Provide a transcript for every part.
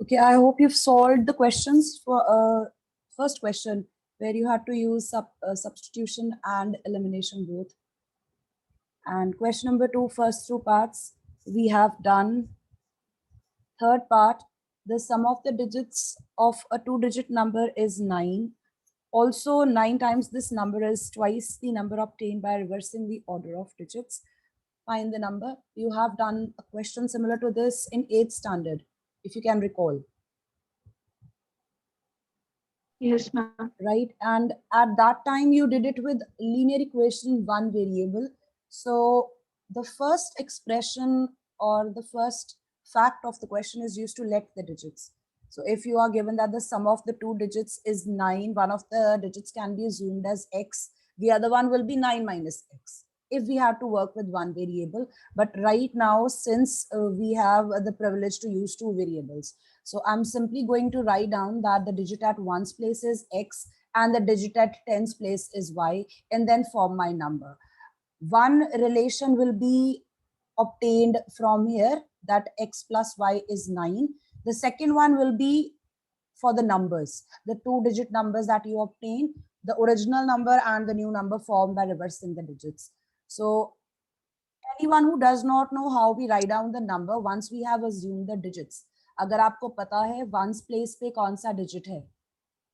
Okay, I hope you've solved the questions for first question where you had to use substitution and elimination both. And question number 2, first two parts, we have done. Third part, the sum of the digits of a two-digit number is 9. Also, 9 times this number is twice the number obtained by reversing the order of digits. Find the number. You have done a question similar to this in 8th standard, if you can recall. Yes, ma'am. Right, and at that time you did it with linear equation, one variable. So the first expression or the first fact of the question is used to let the digits. So if you are given that the sum of the two digits is 9, one of the digits can be assumed as x, the other one will be 9 minus x if we have to work with one variable. But right now, since we have the privilege to use two variables, so I'm simply going to write down that the digit at ones place is x and the digit at tens place is y, and then form my number. One relation will be obtained from here, that x plus y is 9. The second one will be for the numbers, the two-digit numbers that you obtain, the original number and the new number formed by reversing the digits. So anyone who does not know how we write down the number, once we have assumed the digits, अगर आपको पता है ones place पे कौन सा digit है,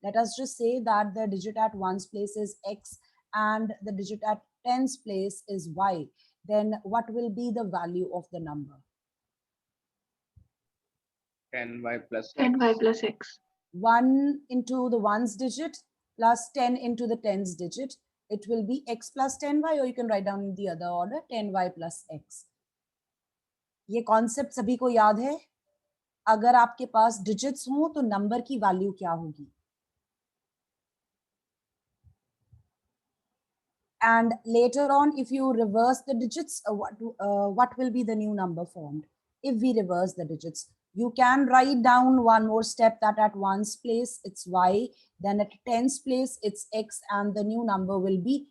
let us just say that the digit at ones place is x and the digit at tens place is y, then what will be the value of the number? 10y plus 10y plus x. 1 into the ones digit plus 10 into the tens digit, it will be x plus 10y, or you can write down in the other order 10y plus x. ये concept सभी को याद है? अगर आपके पास digits हो तो number की वैल्यू क्या होगी? And later on, if you reverse the digits, what will be the new number formed? If we reverse the digits, you can write down one more step, that at ones place it's y, then at tens place it's x, and the new number will be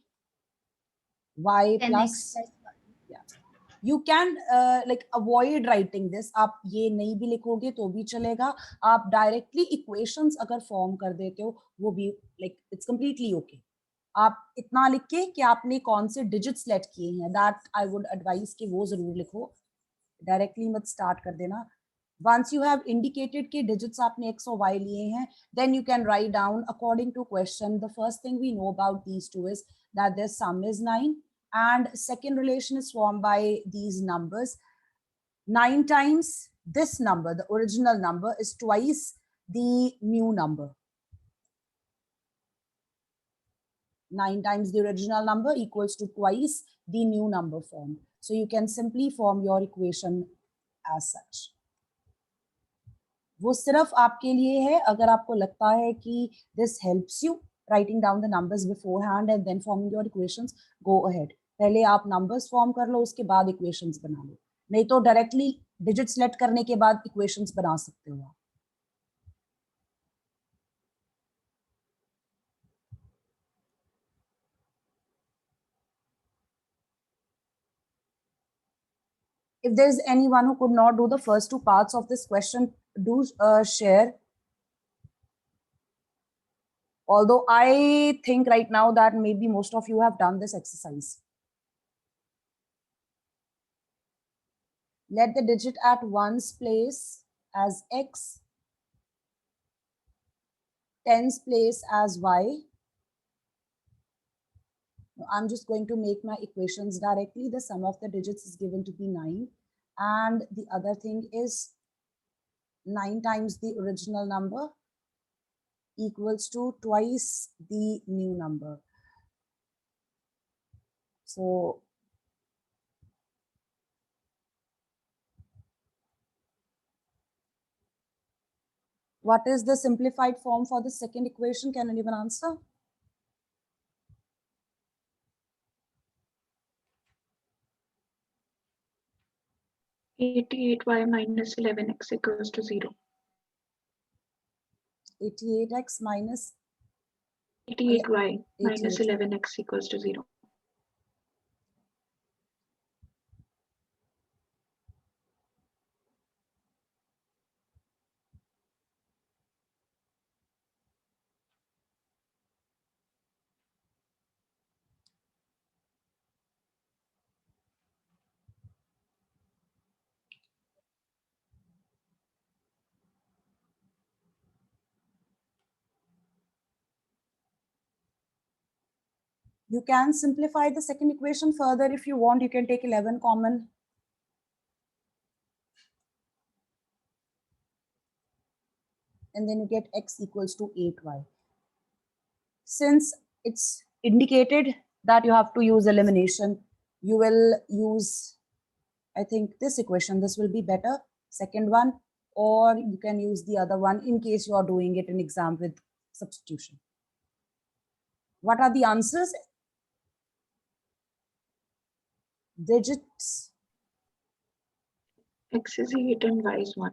y plus. Yeah. You can like avoid writing this. आप ये नहीं भी लिखोगे तो भी चलेगा. आप directly equations अगर form कर देते हो वो भी like it's completely okay. आप इतना लिख के कि आपने कौन से digits select किए हैं, that I would advise कि वो जरूर लिखो. Directly मत start कर देना. Once you have indicated कि digits आपने x और y लिए हैं, then you can write down according to question. The first thing we know about these two is that their sum is 9. And second relation is formed by these numbers. 9 times this number, the original number, is twice the new number. 9 times the original number equals to twice the new number formed. So you can simply form your equation as such. वो सिर्फ आपके लिए है अगर आपको लगता है कि this helps you writing down the numbers beforehand and then forming your equations, go ahead. पहले आप numbers form कर लो, उसके बाद equations बना लो. नहीं तो directly digits select करने के बाद equations बना सकते हो आप. If there's anyone who could not do the first two parts of this question, do share. Although I think right now that maybe most of you have done this exercise. Let the digit at ones place as x, tens place as y. I'm just going to make my equations directly. The sum of the digits is given to be 9. And the other thing is 9 times the original number equals to twice the new number. So what is the simplified form for the second equation? Can anyone answer? $88y minus 11x equals to 0. 88x minus 88y minus 88. 11x equals to 0. You can simplify the second equation further if you want. You can take 11 common. And then you get x equals to 8y. Since it's indicated that you have to use elimination, you will use, I think, this equation. This will be better, second one, or you can use the other one in case you are doing it in exam with substitution. What are the answers? Digits. X is 8 and Y is 1.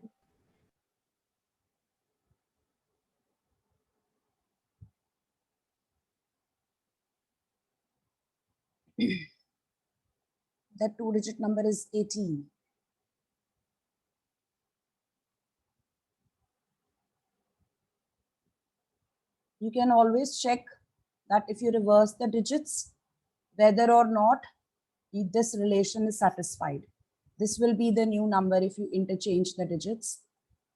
That 2-digit number is 18. You can always check that if you reverse the digits, whether or not this relation is satisfied. This will be the new number if you interchange the digits.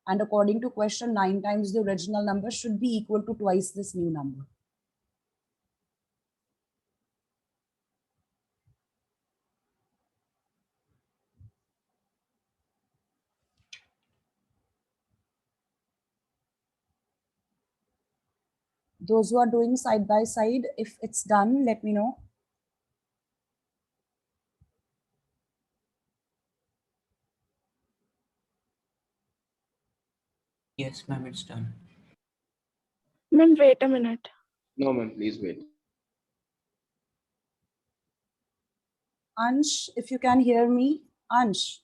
And according to question, 9 times the original number should be equal to twice this new number. Those who are doing side by side, if it's done, let me know. Yes, ma'am, it's done. Ma'am, wait a minute. No, ma'am, please wait. Ansh, if you can hear me, Ansh.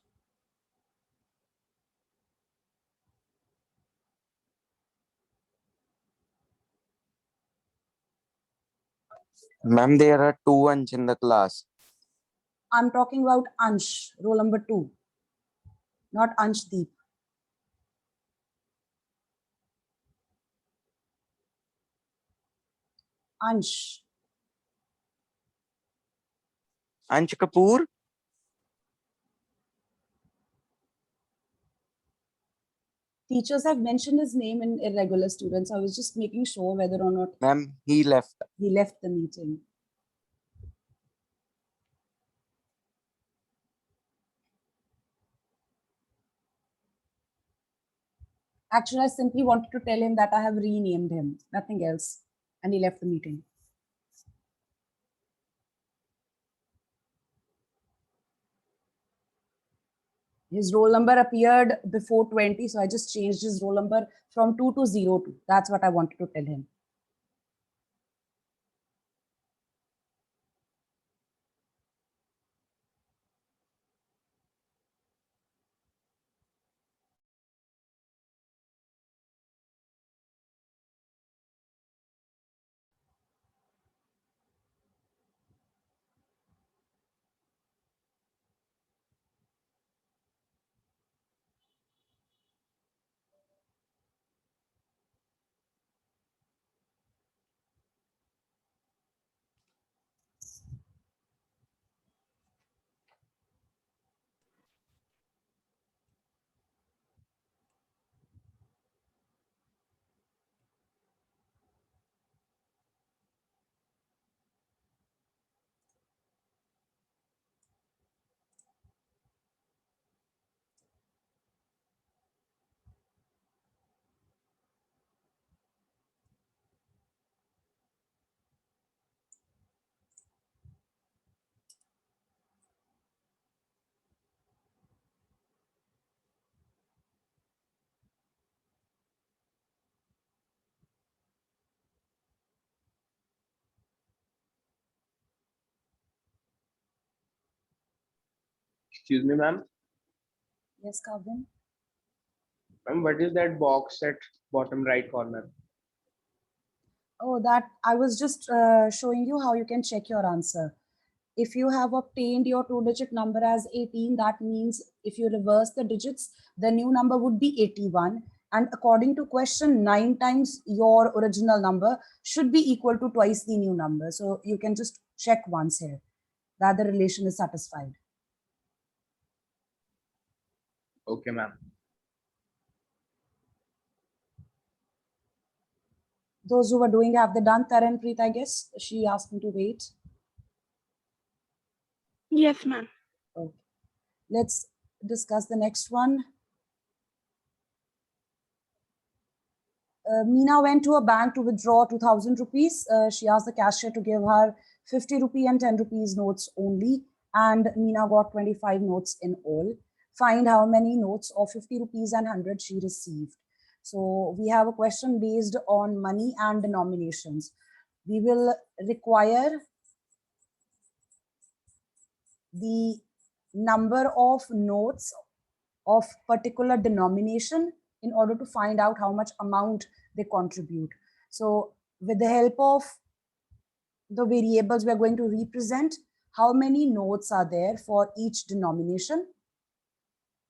Ma'am, there are 2 Ansh in the class. I'm talking about Ansh, roll number 2, not Anshdeep. Ansh. Ansh Kapoor? Teachers have mentioned his name in irregular students. I was just making sure whether or not Ma'am, he left. he left the meeting. Actually, I simply wanted to tell him that I have renamed him, nothing else. And he left the meeting. His roll number appeared before 20, so I just changed his roll number from 2 to 02. That's what I wanted to tell him. Excuse me, ma'am. Yes, Kavin? Ma'am, what is that box at bottom right corner? Oh, that I was just showing you how you can check your answer. If you have obtained your 2-digit number as 18, that means if you reverse the digits, the new number would be 81. And according to question, 9 times your original number should be equal to twice the new number. So you can just check once here that the relation is satisfied. Okay, ma'am. Those who were doing, have they done Taranpreet, I guess? She asked me to wait. Yes, ma'am. Okay. Let's discuss the next one. Meena went to a bank to withdraw 2000 rupees. She asked the cashier to give her 50 rupee and 10 rupees notes only. And Meena got 25 notes in all. Find how many notes of 50 rupees and 100 she received. So we have a question based on money and denominations. We will require the number of notes of particular denomination in order to find out how much amount they contribute. So with the help of the variables, we are going to represent how many notes are there for each denomination.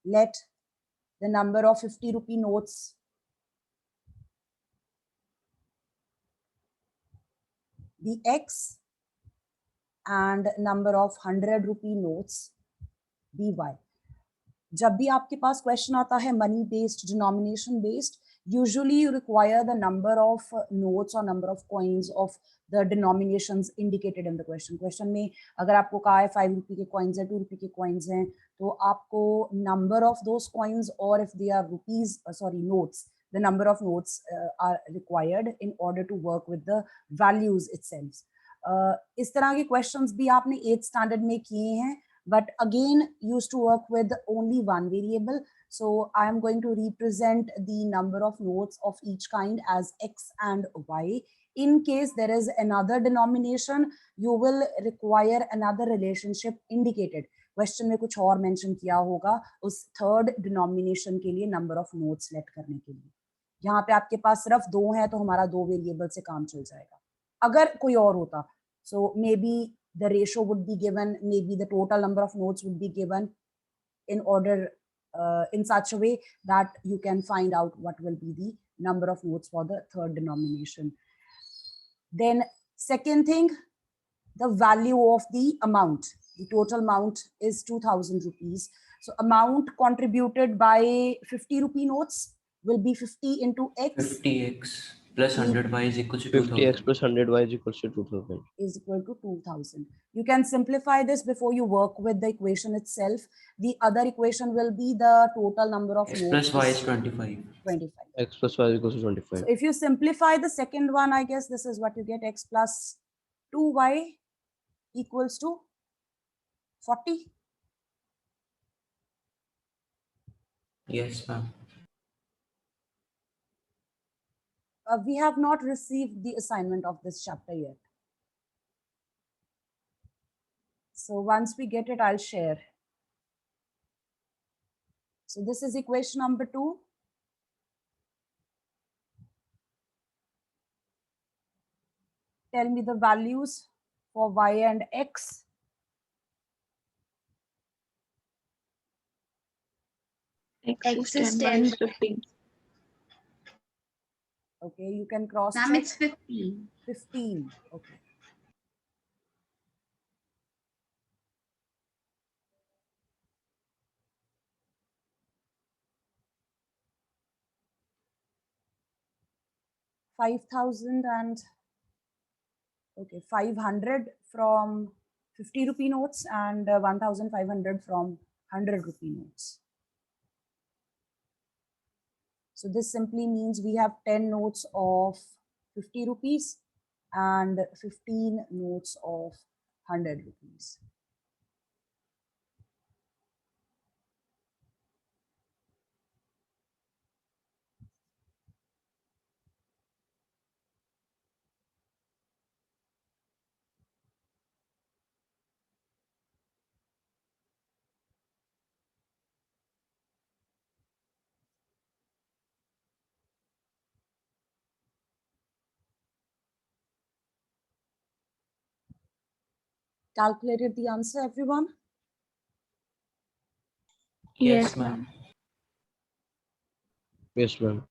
Let the number of 50 rupee notes be X and number of 100 rupee notes be Y. जब भी आपके पास question आता है money based denomination based, usually you require the number of notes or number of coins of the denominations indicated in the question. Question में अगर आपको कहा है 5 रुपए के coins है, 2 रुपए के coins हैं, तो आपको number of those coins or if they are rupees, notes, the number of notes are required in order to work with the values itself. इस तरह के questions भी आपने 8th standard में किए हैं, but again used to work with only one variable. So I am going to represent the number of notes of each kind as X and Y. In case there is another denomination, you will require another relationship indicated. Question में कुछ और mention किया होगा उस third denomination के लिए number of notes let करने के लिए. यहाँ पे आपके पास सिर्फ 2 हैं तो हमारा 2 वेरिएबल से काम चल जाएगा. अगर कोई और होता, so maybe the ratio would be given, maybe the total number of notes would be given in order in such a way that you can find out what will be the number of notes for the third denomination. Then second thing, the value of the amount. The total amount is 2000 rupees. So amount contributed by 50 rupee notes will be 50 into X. 50x plus 100y is equal to 50x 2000. plus 100y is equals to 2000. Is equal to 2000. You can simplify this before you work with the equation itself. The other equation will be the total number of X notes. plus y is 25. 25. X plus y is equals to 25. So if you simplify the second one, I guess this is what you get. X plus 2y equals to 40. Yes, ma'am. We have not received the assignment of this chapter yet. So once we get it, I'll share. So this is equation number 2. Tell me the values for y and x. X is 10, y is 15. Okay, you can cross Ma'am, check. it's 15. 15. Okay. Okay, 500 from 50 rupee notes and 1500 from 100 rupee notes. So this simply means we have 10 notes of 50 rupees and 15 notes of 100 rupees. Calculated the answer, everyone? Yes, ma'am. Yes, ma'am.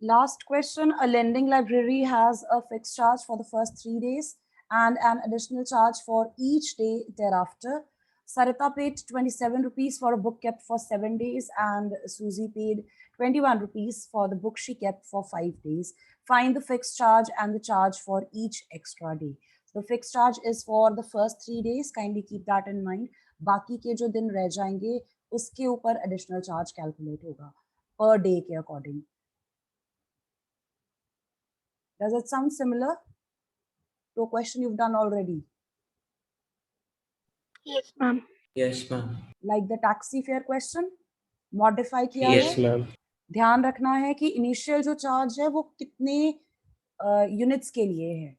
Last question, a lending library has a fixed charge for the first 3 days and an additional charge for each day thereafter. Sarita paid 27 rupees for a book kept for 7 days and Susie paid 21 rupees for the book she kept for 5 days. Find the fixed charge and the charge for each extra day. The fixed charge is for the first 3 days. Kindly keep that in mind. बाकी के जो दिन रह जाएंगे उसके ऊपर additional charge calculate होगा per day के according. Does it sound similar to a question you've done already? Yes, ma'am. Yes, ma'am. Like the taxi fare question? Modify किया Yes, है? ma'am. ध्यान रखना है कि initial जो charge है वो कितने units के लिए है.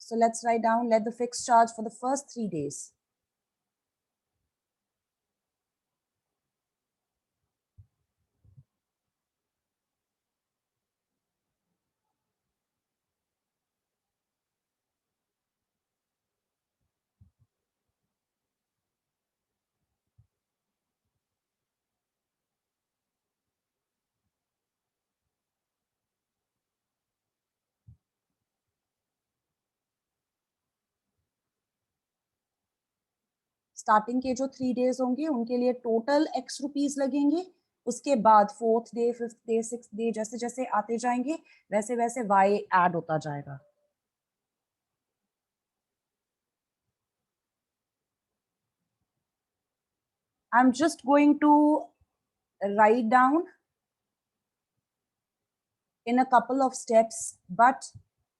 So let's write down, let the fixed charge for the first 3 days. Starting के जो 3 डेज होंगे उनके लिए टोटल x रुपीस लगेंगे. उसके बाद 4th day, 5th day, 6th day जैसे जैसे आते जाएंगे वैसे वैसे y ऐड होता जाएगा. I'm just going to write down in a couple of steps, but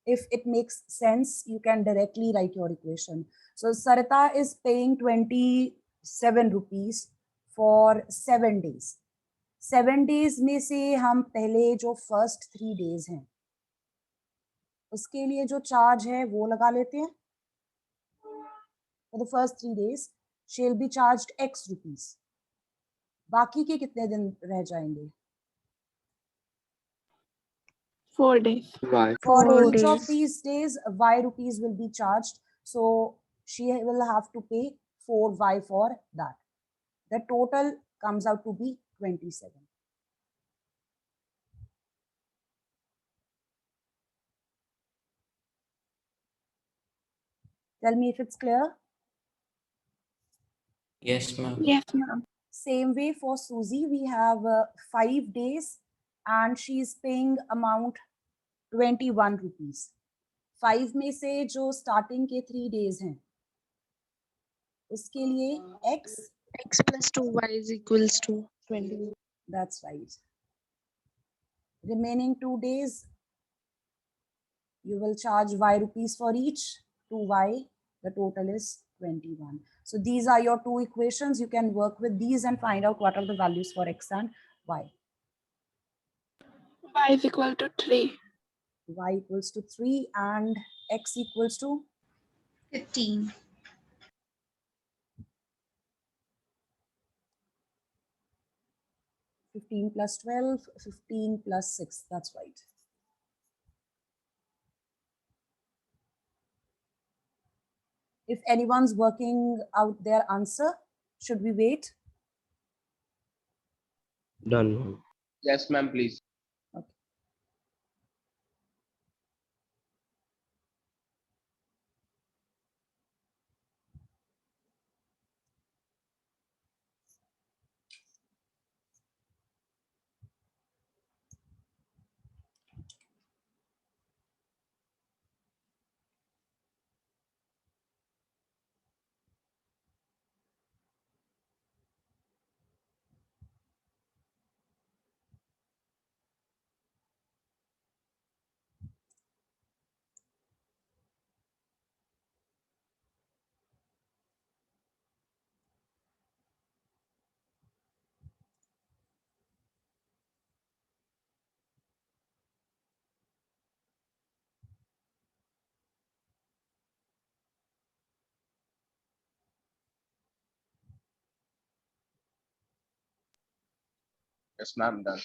if it makes sense, you can directly write your equation. So Sarita is paying 27 rupees for 7 days. 7 days में से हम पहले जो first 3 days हैं उसके लिए जो charge है वो लगा लेते हैं. For the first 3 days, she'll be charged X rupees. बाकी के कितने दिन रह जाएंगे? 4 days. Why? For 4 each of days. these days, Y rupees will be charged. So she will have to pay 4Y for that. The total comes out to be 27. Tell me if it's clear. Yes, ma'am. Yes, ma'am. Same way for Susie, we have 5 days and she is paying amount 21 rupees. 5 में से जो starting के 3 days हैं उसके लिए X plus 2y is equals to 20. That's right. Remaining 2 days, you will charge Y rupees for each, 2Y, the total is 21. So these are your two equations. You can work with these and find out what are the values for X and Y. Y is equal to 3. Y equals to 3 and X equals to 15. 15 plus 12, 15 plus 6. That's right. If anyone's working out their answer, should we wait? Done. Yes, ma'am, please. Okay. Yes, ma'am, done.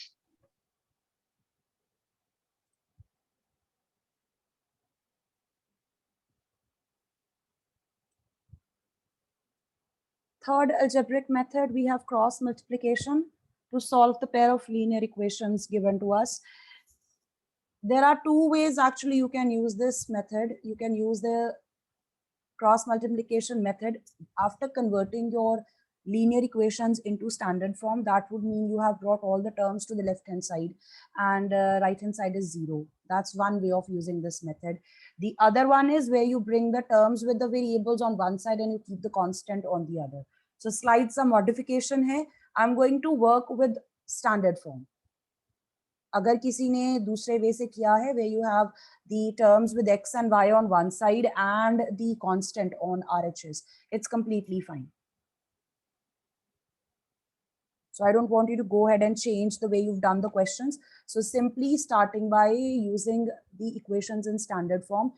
Third algebraic method, we have cross multiplication to solve the pair of linear equations given to us. There are two ways actually you can use this method. You can use the cross multiplication method after converting your linear equations into standard form, that would mean you have brought all the terms to the left hand side and right hand side is 0. That's one way of using this method. The other one is where you bring the terms with the variables on one side and you keep the constant on the other. So slide some modification hai. I'm going to work with standard form. अगर किसी ने दूसरे वे से किया है where you have the terms with x and y on one side and the constant on RHS, it's completely fine. So I don't want you to go ahead and change the way you've done the questions. So simply starting by using the equations in standard form.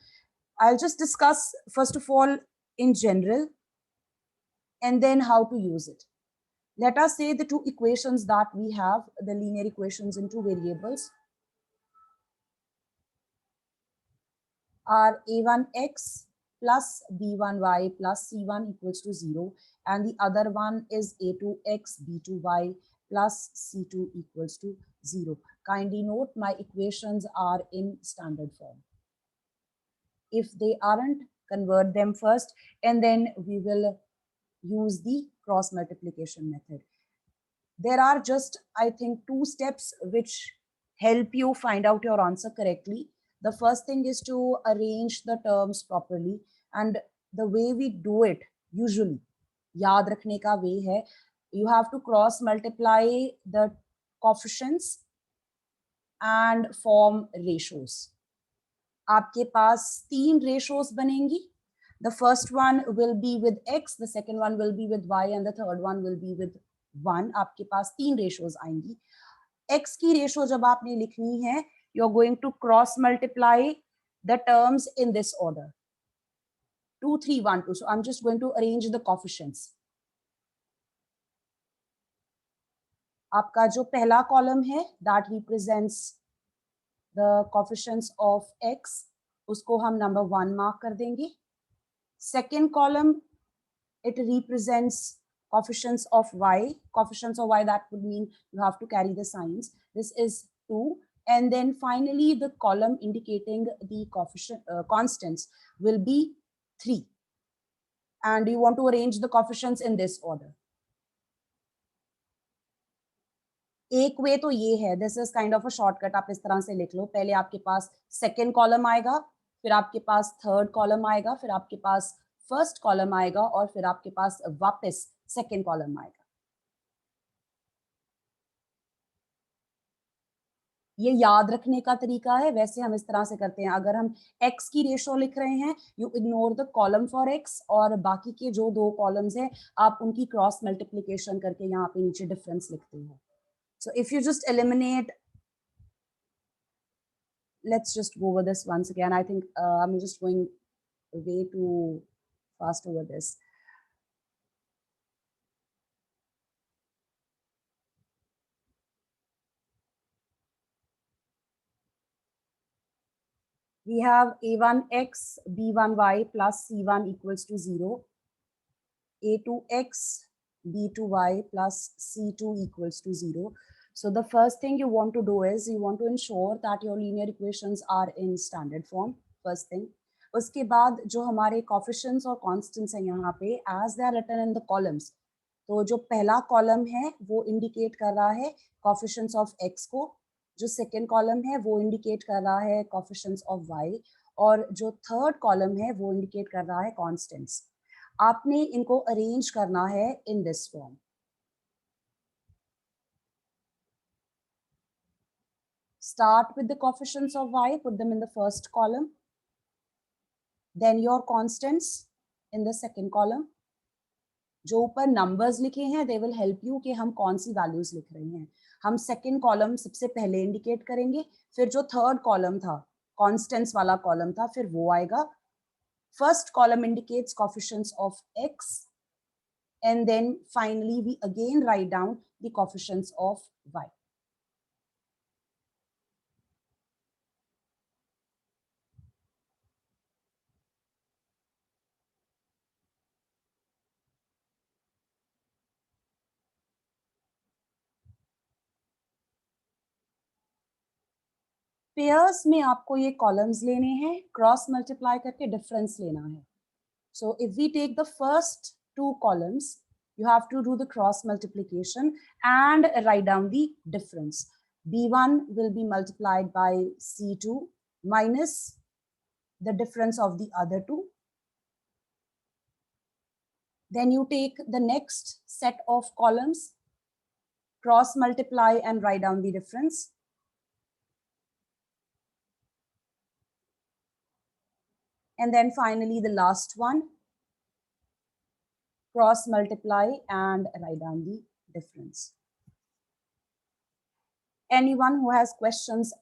I'll just discuss first of all in general and then how to use it. Let us say the two equations that we have, the linear equations in two variables, are a1x plus b1y plus c1 equals to 0, and the other one is a2x b2y plus c2 equals to 0. Kindly note my equations are in standard form. If they aren't, convert them first and then we will use the cross multiplication method. There are just, I think, 2 steps which help you find out your answer correctly. The first thing is to arrange the terms properly, and the way we do it usually, yaad rakhne ka way hai, you have to cross multiply the coefficients and form ratios. आपके पास 3 ratios बनेंगी. The first one will be with x, the second one will be with y, and the third one will be with 1. आपके पास 3 ratios आएंगी. x की ratio जब आपने लिखनी है, you're going to cross multiply the terms in this order. 2, 3, 1, 2. So I'm just going to arrange the coefficients. आपका जो पहला column है, that represents the coefficients of x, उसको हम number 1 mark कर देंगे. Second column, it represents coefficients of y. Coefficients of y, that would mean you have to carry the signs. This is 2. And then finally, the column indicating the coefficient constants will be 3. And you want to arrange the coefficients in this order. एक वे तो ये है, this is kind of a shortcut, आप इस तरह से लिख लो. पहले आपके पास second column आएगा, फिर आपके पास third column आएगा, फिर आपके पास first column आएगा और फिर आपके पास वापस second column आएगा. ये याद रखने का तरीका है, वैसे हम इस तरह से करते हैं. अगर हम x की रेशो लिख रहे हैं, you ignore the column for x और बाकी के जो 2 columns हैं, आप उनकी क्रॉस मल्टीप्लिकेशन करके यहाँ पे नीचे डिफरेंस लिखते हो. So if you just eliminate, let's just go over this once again. I think I'm just going way too fast over this. We have a1x b1y plus c1 equals to 0, a2x b2y plus c2 equals to 0. So the first thing you want to do is you want to ensure that your linear equations are in standard form. First thing. उसके बाद जो हमारे coefficients और constants हैं यहाँ पे as they are written in the columns. तो जो पहला column है वो indicate कर रहा है coefficients of x को, जो second column है वो indicate कर रहा है coefficients of y, और जो third column है वो indicate कर रहा है constants. आपने इनको arrange करना है in this form. Start with the coefficients of y, put them in the first column. Then your constants in the second column. जो ऊपर numbers लिखे हैं, they will help you कि हम कौन सी values लिख रहे हैं. हम second column सबसे पहले indicate करेंगे, फिर जो third column था, constants वाला column था, फिर वो आएगा. First column indicates coefficients of x, and then finally we again write down the coefficients of y. Pairs में आपको ये कॉलम्स लेने हैं, क्रॉस मल्टीप्लाई करके डिफरेंस लेना है. So if we take the first 2 columns, You have to do the cross multiplication and write down the difference. B1 will be multiplied by C2 minus the difference of the other two. Then you take the next set of columns, cross multiply and write down the difference. And then finally the last one, cross multiply and write down the difference. Anyone who has questions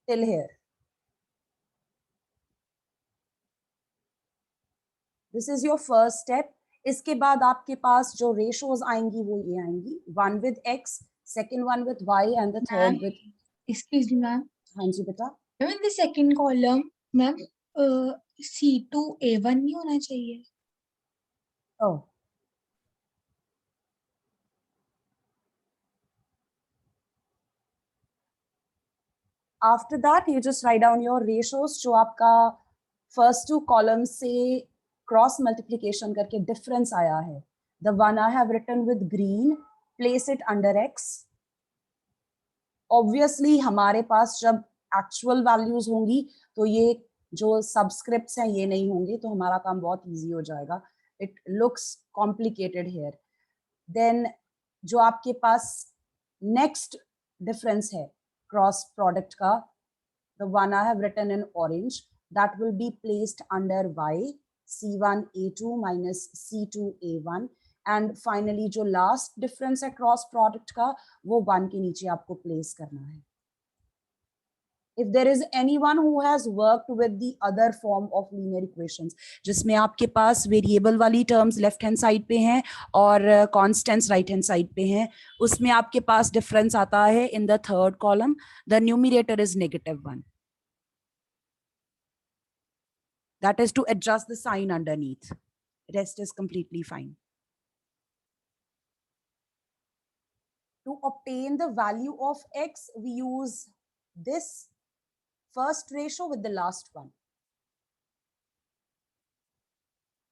till here? This is your first step. इसके बाद आपके पास जो ratios आएंगी वो ये आएंगी, one with x, second one with y and the third Ma'am, with. excuse me, ma'am. हाँ जी बेटा. Ma'am, in the second column, ma'am, C2 A1 नहीं होना चाहिए. Oh. After that, you just write down your ratios जो आपका first two columns से cross multiplication करके difference आया है. The one I have written with green, place it under x. Obviously हमारे पास जब actual values होंगी तो ये जो subscripts हैं ये नहीं होंगे, तो हमारा काम बहुत easy हो जाएगा. It looks complicated here. Then जो आपके पास next difference है cross product का, the one I have written in orange, that will be placed under y, C1 A2 minus C2 A1, and finally जो last difference है cross product का, वो 1 के नीचे आपको place करना है. If there is anyone who has worked with the other form of linear equations, जिसमें आपके पास variable वाली terms left hand side पे हैं और constants right hand side पे हैं, उसमें आपके पास difference आता है in the third column, the numerator is -1. That is to adjust the sign underneath. Rest is completely fine. To obtain the value of x, we use this first ratio with the last one.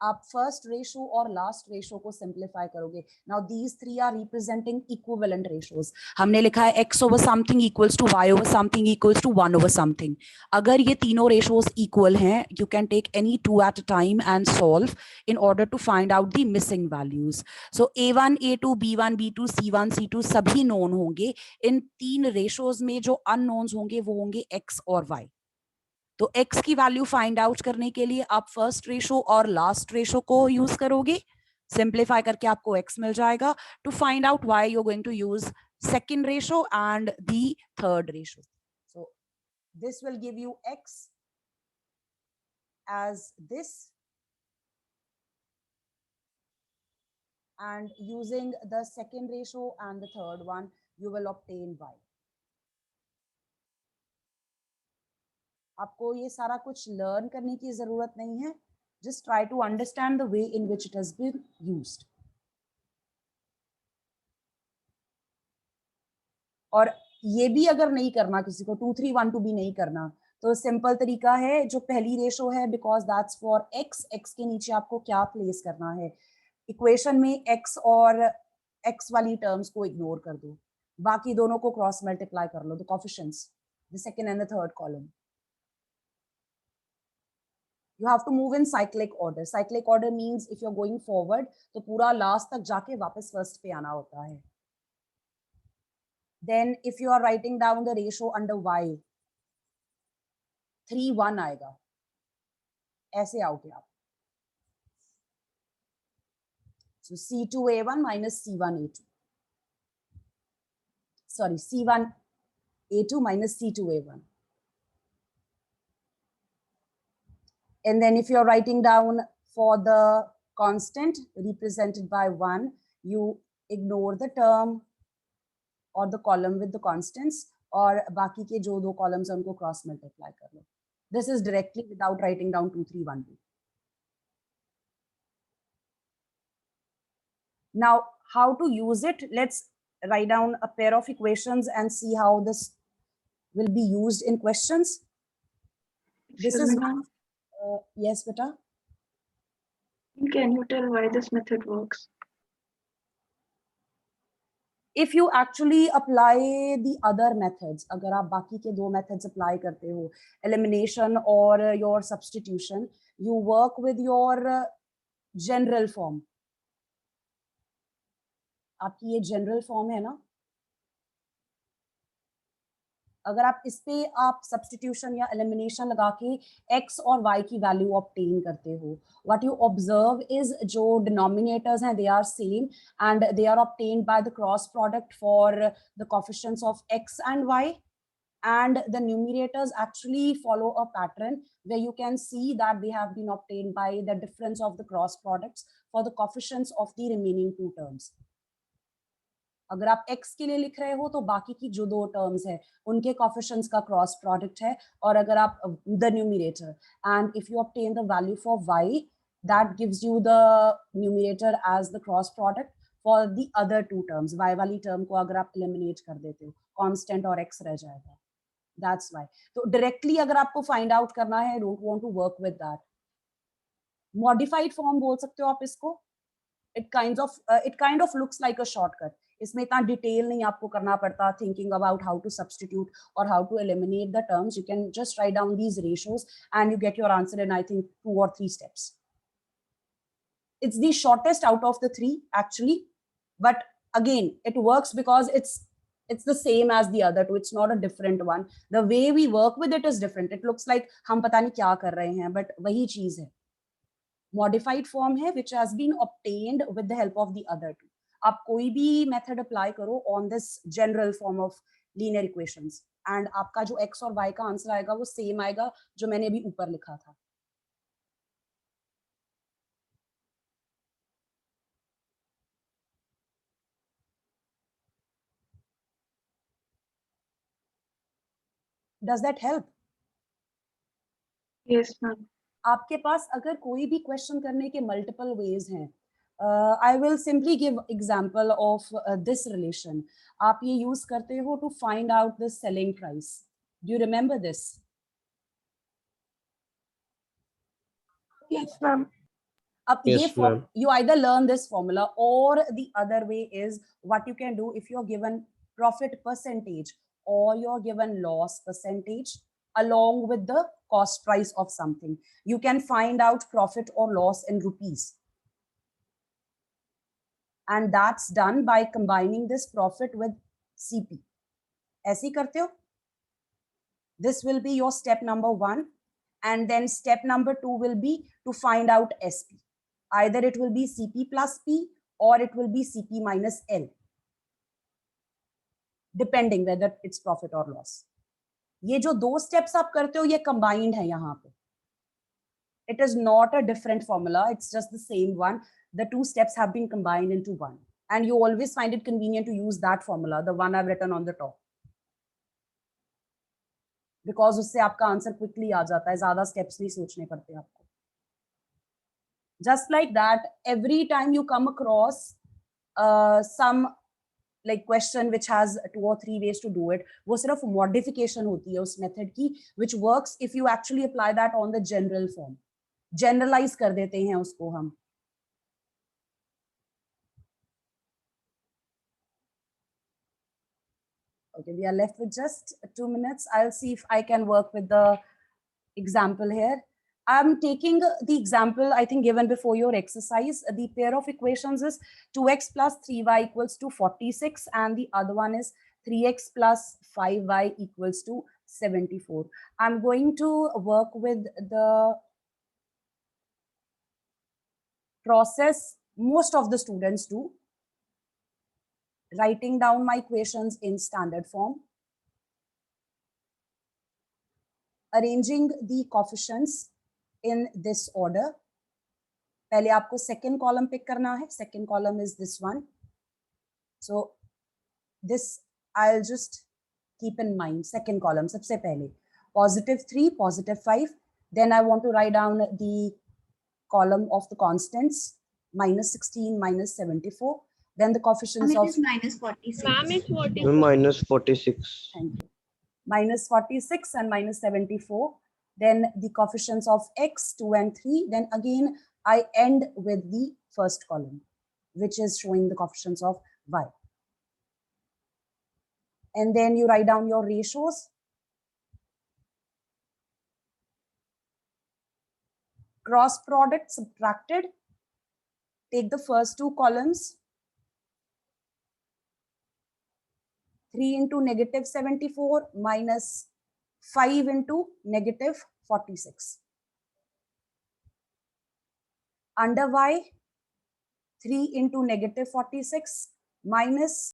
आप first ratio और last ratio को simplify करोगे. Now these three are representing equivalent ratios. हमने लिखा है x over something equals to y over something equals to 1 over something. अगर ये तीनों ratios equal हैं, you can take any two at a time and solve in order to find out the missing values. So a1, a2, b1, b2, c1, c2 सभी known होंगे. इन तीन ratios में जो unknowns होंगे वो होंगे x और y. तो x की वैल्यू फाइंड आउट करने के लिए आप फर्स्ट रेशो और लास्ट रेशो को यूज करोगे. सिंप्लीफाई करके आपको x मिल जाएगा. To find out y you are going to use second ratio and the third ratio. So this will give you x as this, and using the second ratio and the third one you will obtain y. आपको ये सारा कुछ learn करने की जरूरत नहीं है. Just try to understand the way in which it has been used. और ये भी अगर नहीं करना, किसी को 2 3 1 2 भी नहीं करना, तो सिंपल तरीका है. जो पहली रेशो है, because that's for x, x के नीचे आपको क्या प्लेस करना है. इक्वेशन में x और x वाली टर्म्स को इग्नोर कर दो, बाकी दोनों को क्रॉस मल्टीप्लाई कर लो. The coefficients, the second and the third column. You have to move in cyclic order. Cyclic order means if you're going forward, तो पूरा last तक जाके वापस first पे आना होता है. Then if you are writing down the ratio under y, 3 1 आएगा. ऐसे आओगे आप. So C2A1 minus C1A2. Sorry, C1A2 minus C2A1. And then if you're writing down for the constant represented by 1, you ignore the term or the column with the constants, और बाकी के जो दो columns हैं उनको cross multiply कर लो. This is directly without writing down 2 3 1 2. Now how to use it? Let's write down a pair of equations and see how this will be used in questions. This is yes, beta. Can you tell why this method works? if you actually apply the other methods, अगर आप बाकी के दो methods apply करते हो, elimination or your substitution, you work with your general form. आपकी ये general form है ना? अगर आप इस पे आप सब्सटीट्यूशन या एलिमिनेशन लगा के x और y की वैल्यू ऑब्टेन करते हो, व्हाट यू ऑब्जर्व इज जो डिनोमिनेटर्स हैं they are same and they are obtained by the cross product for the coefficients of x and y, and the numerators actually follow a pattern where you can see that they have been obtained by the difference of the cross products for the coefficients of the remaining two terms. अगर आप x के लिए लिख रहे हो तो बाकी की जो दो टर्म्स है उनके कोएफिशिएंट्स का क्रॉस प्रोडक्ट है, और अगर आप the numerator and if you obtain the value for y, that gives you the numerator as the cross product for the other two terms. y वाली टर्म को अगर आप एलिमिनेट कर देते हो, कांस्टेंट और x रह जाएगा. That's why. तो डायरेक्टली अगर आपको फाइंड आउट करना है, don't want to work with that. Modified form बोल सकते हो आप इसको. It kind of looks like a shortcut. इसमें इतना डिटेल नहीं आपको करना पड़ता thinking about how to substitute or how to eliminate the terms. You can just write down these ratios and you get your answer in I think 2 or 3 steps. It's the shortest out of the 3 actually, but again it works because it's the same as the other two. It's not a different one. The way we work with it is different. It looks like हम पता नहीं क्या कर रहे हैं, but वही चीज है. Modified form है which has been obtained with the help of the other two. आप कोई भी method apply करो on this general form of linear equations and आपका जो x और y का आंसर आएगा वो सेम आएगा जो मैंने अभी ऊपर लिखा था. Does that help? Yes, ma'am. आपके पास अगर कोई भी क्वेश्चन करने के मल्टीपल वेज हैं, I will simply give example of this relation. आप ये यूज करते हो to find out the selling price. Do you remember this? Yes, ma'am. अब ये you either learn this formula or the other way is what you can do if you're given profit percentage or you're given loss percentage along with the cost price of something. You can find out profit or loss in rupees. And that's done by combining this profit with CP. ऐसे ही करते हो? This will be your step number 1. And then step number 2 will be to find out SP. Either it will be CP plus P or it will be CP minus L. Depending whether it's profit or loss. ये जो दो steps आप करते हो ये combined है यहाँ पे. It is not a different formula. It's just the same one. The 2 steps have been combined into one. And you always find it convenient to use that formula, the one I've written on the top. Because उससे आपका answer quickly आ जाता है, ज़्यादा steps नहीं सोचने पड़ते आपको. Just like that, every time you come across some like question which has 2 or 3 ways to do it, वो सिर्फ modification होती है उस method की, which works if you actually apply that on the general form. Generalize कर देते हैं उसको हम. Okay, we are left with just 2 minutes. I'll see if I can work with the example here. I'm taking the example, I think, given before your exercise. The pair of equations is 2x plus 3y equals to 46, and the other one is 3x plus 5y equals to 74. I'm going to work with the process most of the students do, writing down my equations in standard form, arranging the coefficients in this order. पहले आपको second column pick करना है. Second column is this one. So this I'll just keep in mind. Second column सबसे पहले +3, +5. Then I want to write down the column of the constants, -16, -74. Then the coefficients of -46. Ma'am, it's what is -46. Thank you. -46 and -74. Then the coefficients of x, 2 and 3. Then again, I end with the first column, which is showing the coefficients of y. And then you write down your ratios. Cross product subtracted. Take the first two columns. 3 into negative 74 minus 5 into negative 46. Under y, 3 into negative 46 minus